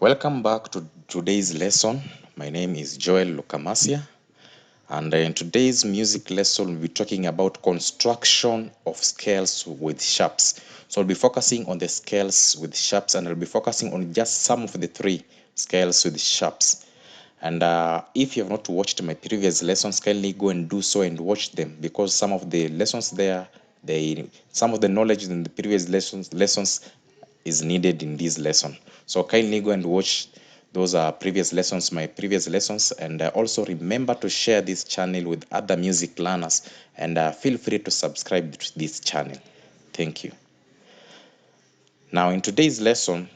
Welcome back to today's lesson. My name is Joel Lukamasia, and in today's music lesson, we'll be talking about construction of scales with sharps. So I'll be focusing on the scales with sharps, and I'll be focusing on just some of the three scales with sharps. And if you have not watched my previous lessons, kindly go and do so and watch them, because some of the lessons there, some of the knowledge in the previous lessons is needed in this lesson. So kindly go and watch those previous lessons, my previous lessons, and also remember to share this channel with other music learners, and feel free to subscribe to this channel. Thank you. Now in today's lesson,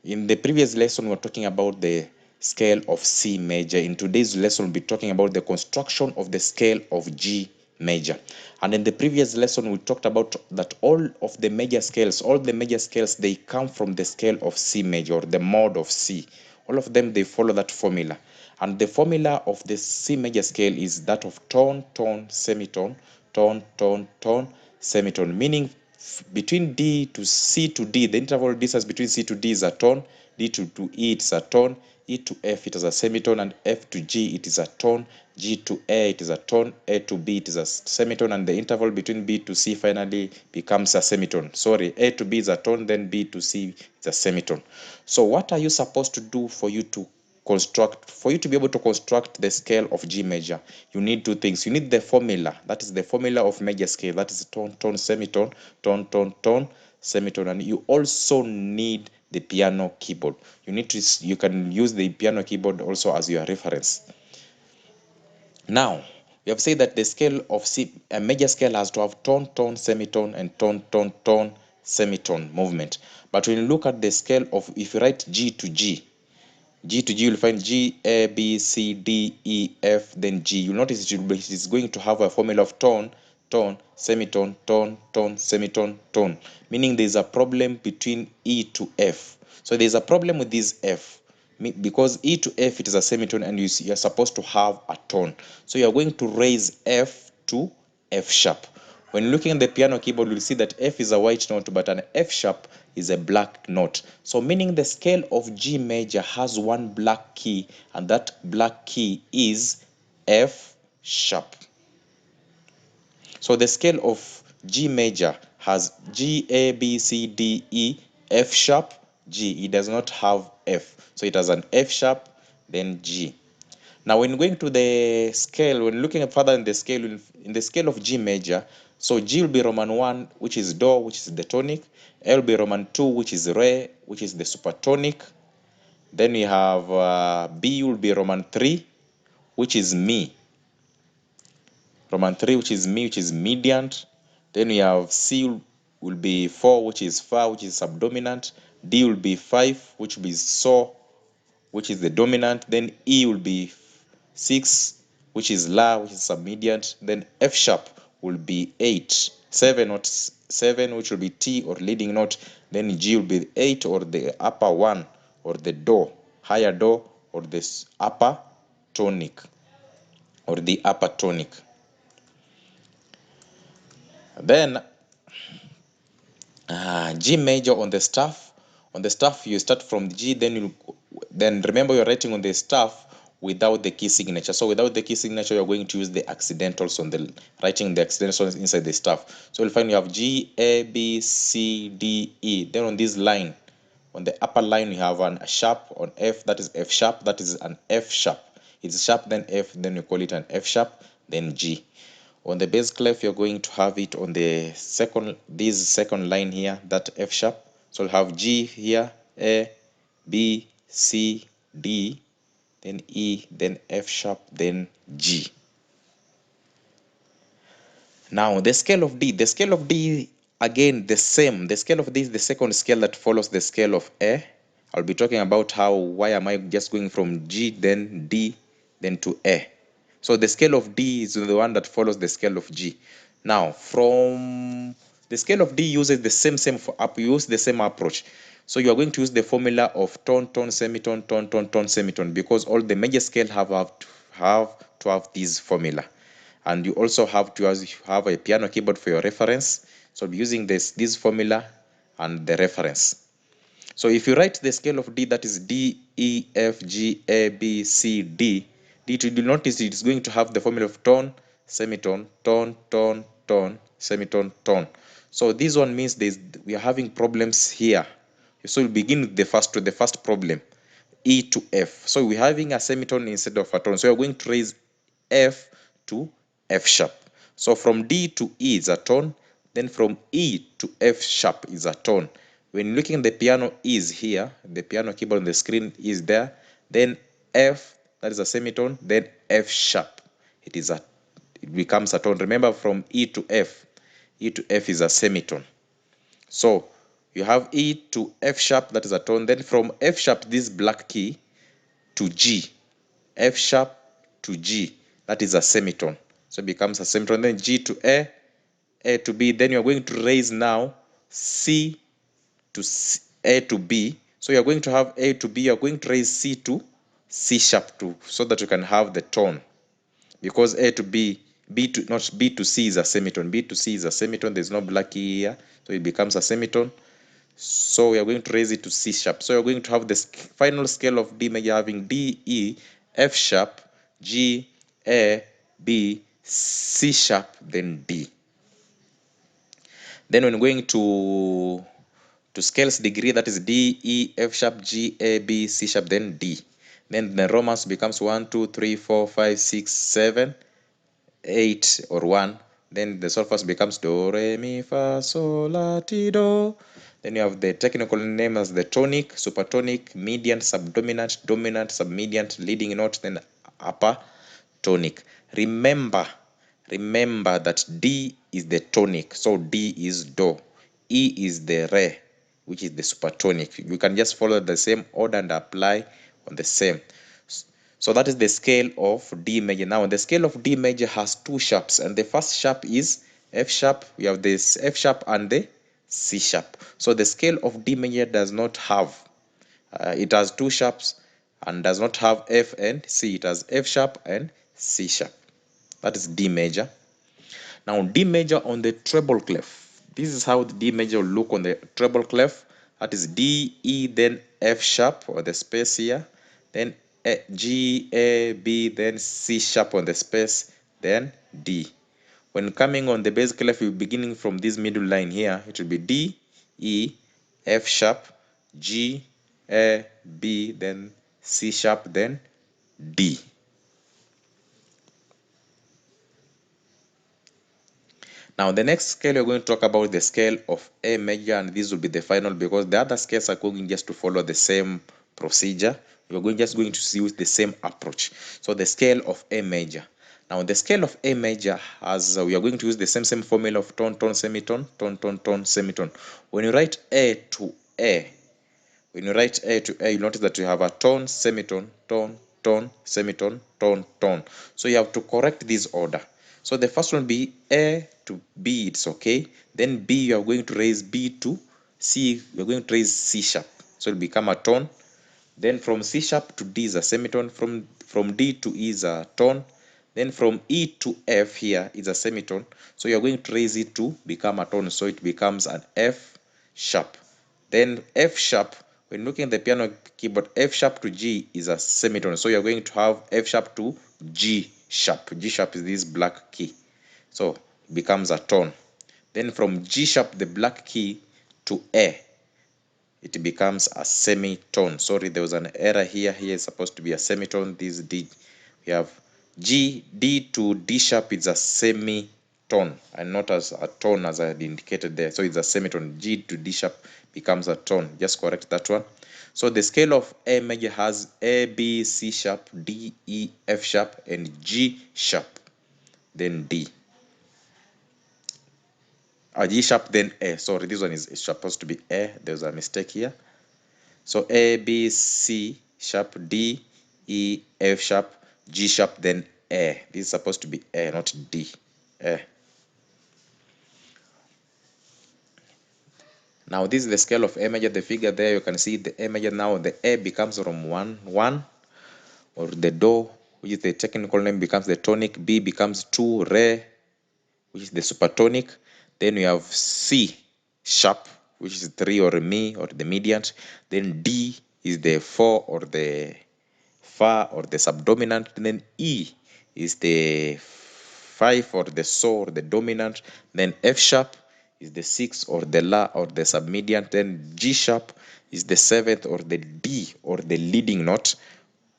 in the previous lesson, we were talking about the scale of C major. In today's lesson, we'll be talking about the construction of the scale of G major. And in the previous lesson, we talked about that all the major scales, they come from the scale of C major, or the mode of C. All of them, they follow that formula. And the formula of the C major scale is that of tone, tone, semitone, tone, tone, tone, semitone, meaning between D to C to D, the interval distance between C to D is a tone, D to E it is a tone, E to F it is a semitone, and F to G it is a tone, G to A it is a tone, A to B it is a semitone, and the interval between B to C finally becomes a semitone. Sorry, A to B is a tone, then B to C is a semitone. So what are you supposed to do for you to be able to construct the scale of G major? You need two things. You need the formula, that is the formula of major scale, that is tone, tone, semitone, tone, tone, tone, semitone, and you also need the piano keyboard. You can use the piano keyboard also as your reference. Now we have said that the scale of C, a major scale, has to have tone, tone, semitone, and tone, tone, tone, semitone movement. But when you look at the scale of, if you write G to G, G to G, you'll find G, A, B, C, D, E, F, then G. You'll notice it is going to have a formula of tone, tone, semitone, tone, tone, semitone, tone, meaning there's a problem between E to F. So there's a problem with this F, because E to F it is a semitone, and you're supposed to have a tone. So you're going to raise F to F sharp. When looking at the piano keyboard, you'll see that F is a white note, but an F sharp is a black note. So meaning the scale of G major has one black key, and that black key is F sharp. So the scale of G major has G, A, B, C, D, E, F sharp, G. It does not have F. So it has an F sharp, then G. Now, when going to the scale, when looking further in the scale of G major, so G will be Roman 1, which is Do, which is the tonic. A will be Roman 2, which is Re, which is the supertonic. Then we have B will be Roman 3, which is Mi. Roman 3, which is Mi, which is mediant. Then we have C will be 4, which is Fa, which is subdominant. D will be 5, which will be So, which is the dominant. Then E will be 6, which is La, which is submediant. Then F sharp will be 8, 7 note 7, which will be T, or leading note. Then G will be 8, or the upper one, or the Do, higher Do, or this upper tonic, or the upper tonic. Then G major on the staff. On the staff, you start from G, then remember you're writing on the staff without the key signature. So without the key signature, you're going to use the accidentals on the writing the accidentals inside the staff. So you'll find you have G, A, B, C, D, E. Then on this line, on the upper line, you have a sharp on F, that is F sharp, that is an F sharp. It's sharp, then F, then you call it an F sharp, then G. On the bass clef, you're going to have it on the second line here, that F sharp. So you'll have G here, A, B, C, D, then E, then F sharp, then G. Now the scale of D, again the same. The scale of D is the second scale that follows the scale of A. I'll be talking about why am I just going from G, then D, then to A. So the scale of D is the one that follows the scale of G. Now, from the scale of D uses the same approach. So you are going to use the formula of tone, tone, semitone, tone, tone, tone, semitone, because all the major scale have to have this formula. And you also have to have a piano keyboard for your reference. So I'll be using this formula and the reference. So if you write the scale of D, that is D, E, F, G, A, B, C, D, you will notice it is going to have the formula of tone, semitone, tone, tone, tone, semitone, tone. So this one means we are having problems here. So we'll begin with the first problem, E to F. So we're having a semitone instead of a tone. So we're going to raise F to F sharp. So from D to E is a tone, then from E to F sharp is a tone. When looking at the piano is here, the piano keyboard on the screen is there, then F, that is a semitone, then F sharp, it becomes a tone. Remember, from E to F is a semitone. So you have E to F sharp, that is a tone. Then from F sharp, this black key, to G, F sharp to G, that is a semitone. So it becomes a semitone. Then G to A to B. Then you are going to raise now C to C, A to B. So you are going to have A to B. You are going to raise C to C sharp too, so that you can have the tone. Because A to B, not B to C is a semitone. B to C is a semitone. There's no black key here, so it becomes a semitone. So we are going to raise it to C sharp. So you're going to have the final scale of D major having D, E, F sharp, G, A, B, C sharp, then D. Then when going to scales degree, that is D, E, F sharp, G, A, B, C sharp, then D. Then the Romance becomes 1, 2, 3, 4, 5, 6, 7, 8 or 1. Then the solfege becomes do, re, mi, fa, sol, la, ti, do. Then you have the technical name as the tonic, supertonic, median, subdominant, dominant, submediant, leading note, then upper tonic. Remember that D is the tonic, so D is do. E is the re, which is the supertonic. You can just follow the same order and apply on the same. So that is the scale of D major. Now the scale of D major has two sharps, and the first sharp is F sharp. We have this F sharp and the C sharp. So the scale of D major does not have, it has two sharps and does not have F and C. It has F sharp and C sharp. That is D major. Now D major on the treble clef. This is how the D major will look on the treble clef. That is D, E, then F sharp, or the space here, then G, A, B, then C sharp on the space, then D. When coming on the bass clef, you're beginning from this middle line here, it will be D, E, F sharp, G, A, B, then C sharp, then D. Now the next scale we're going to talk about the scale of A major, and this will be the final because the other scales are going just to follow the same procedure. We're just going to use the same approach. So the scale of A major. Now the scale of A major has we are going to use the same formula of tone, tone, semitone, tone, tone, tone, semitone. When you write A to A, you notice that you have a tone, semitone, tone, tone, semitone, tone, tone. So you have to correct this order. So the first one be A to B, it's okay. Then B, you are going to raise B to C, you're going to raise C sharp. So it'll become a tone. Then from C sharp to D is a semitone. From D to E is a tone. Then from E to F here is a semitone. So you're going to raise it to become a tone. So it becomes an F sharp. Then F sharp, when looking at the piano keyboard, F sharp to G is a semitone. So you're going to have F sharp to G sharp. G sharp is this black key. So it becomes a tone. Then from G sharp, the black key, to A, it becomes a semitone. Sorry, there was an error here. Here is supposed to be a semitone. This D, we have G, D to D sharp is a semitone and not as a tone as I had indicated there. So it's a semitone. G to D sharp becomes a tone. Just correct that one. So the scale of A major has A, B, C sharp, D, E, F sharp, and G sharp, then D. G sharp, then A. Sorry, this one is supposed to be A. There's a mistake here. So A, B, C sharp, D, E, F sharp, G sharp, then A. This is supposed to be A, not D. A. Now this is the scale of A major. The figure there, you can see the A major. Now the A becomes from 1, 1, or the do, which is the technical name, becomes the tonic. B becomes 2, re, which is the supertonic. Then we have C sharp. which is 3 or mi or the mediant. Then D is the 4 or the fa or the subdominant. And then E is the 5 or the so or the dominant. Then F sharp is the 6 or the la or the submediant. Then G sharp is the 7th or the D or the leading note.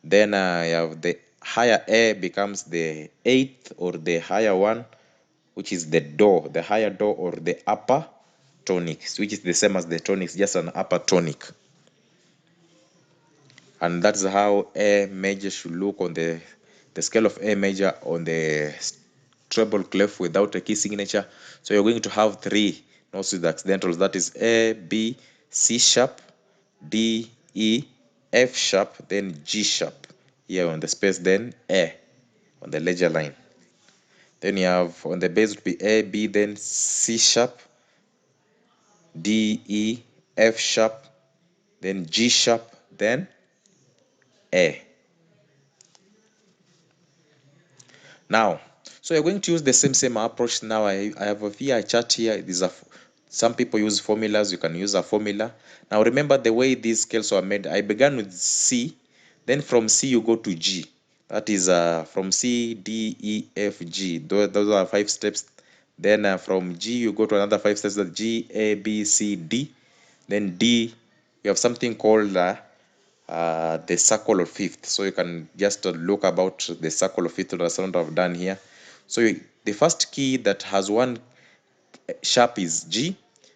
Then you have the higher A becomes the 8th or the higher one, which is the do, the higher do or the upper tonic, which is the same as the tonics, just an upper tonic. And that's how A major should look on the scale of A major on the treble clef without a key signature. So you're going to have 3 notes with accidentals, that is A, B, C sharp, D, E, F sharp, then G sharp here on the space, then A on the ledger line. Then you have on the bass would be A, B, then C sharp, D, E, F sharp, then G sharp, then A. Now, so you're going to use the same approach. Now I have a VI chart here. These are some people use formulas. You can use a formula. Now remember the way these scales were made. I began with C, then from C you go to G. That is from C, D, E, F, G. Those are 5 steps. Then from G you go to another 5 steps. That G, A, B, C, D. Then D, you have something called the circle of fifth. So you can just look about the circle of fifth that's what I've done here. So the first key that has 1 sharp is G,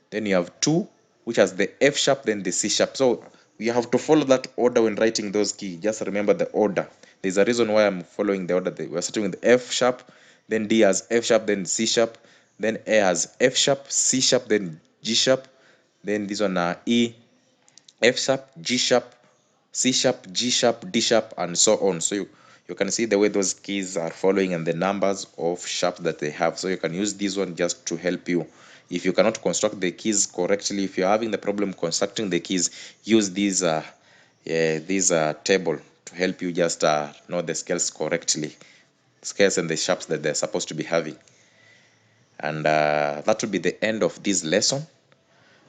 then you have 2 which has the F sharp, then the C sharp. So you have to follow that order when writing those keys. Just remember the order. There's a reason why I'm following the order. We're starting with F sharp, then D has F sharp, then C sharp, then A has F sharp, C sharp, then G sharp, then this one E, F sharp, G sharp, C sharp, G sharp, D sharp, and so on. So you can see the way those keys are following and the numbers of sharps that they have. So you can use this one just to help you. If you cannot construct the keys correctly, if you're having the problem constructing the keys, use this table to help you just know the scales correctly, scales and the sharps that they're supposed to be having. And that will be the end of this lesson.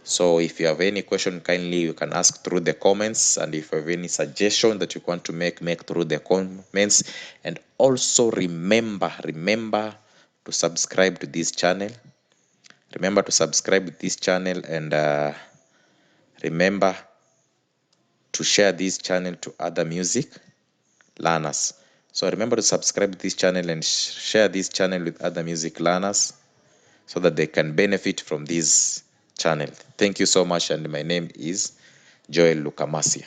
So if you have any question, kindly you can ask through the comments, and if you have any suggestion that you want to make through the comments. And also remember to subscribe to this channel. Remember to subscribe to this channel, and remember to share this channel to other music learners. So remember to subscribe to this channel and share this channel with other music learners so that they can benefit from this channel. Thank you so much, and my name is Joel Lukamasia.